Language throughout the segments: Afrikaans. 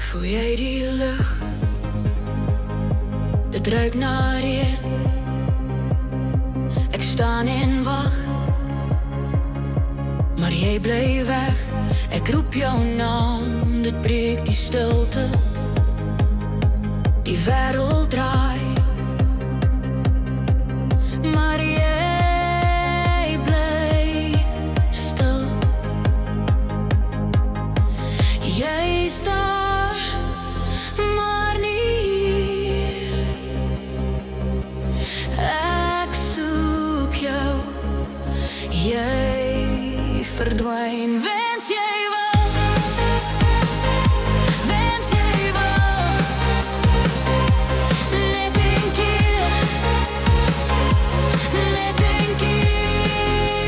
Voel jy die lug? Dit ruik na reën. Ek staan en wag, maar jy bly weg. Ek roep jou naam, dit breek die stilte. Die wêreld draai, maar jy bly stil. Jy is daar, maar nie hier. Ek soek jou, jy verdwyn. Wens jy wil, wens jy wil, net een keer, net een keer.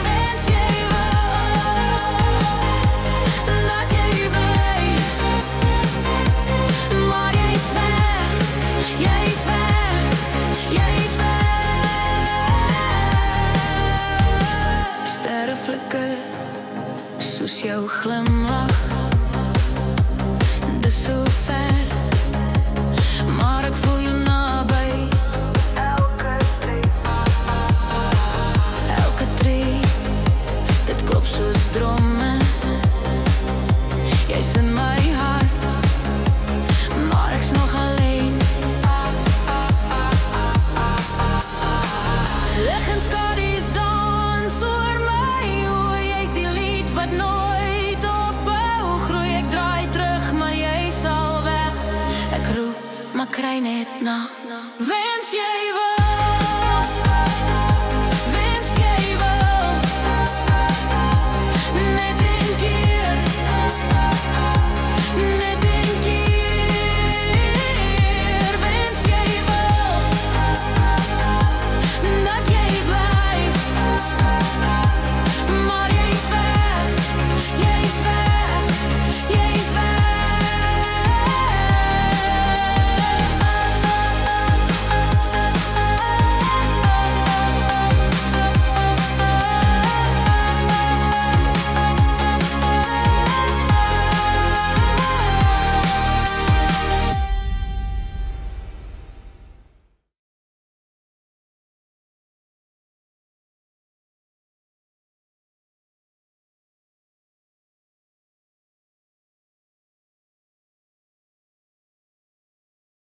Wens jy wil, laat jy bly, maar jy's weg, jy's weg, jy's weg. Sterre flikker soos jou glimlach. Dis so ver, maar ek voel jou naby. Elke tree, dit klop soos drome. Jy's in my hart, maar ek's nog alleen. Lig en skadu's dans oor my. O, jy's die lied wat nooit ophou groei. Ek draai terug, maar jy sal weg. Ek roep, maar kry net na. Wens jy wil.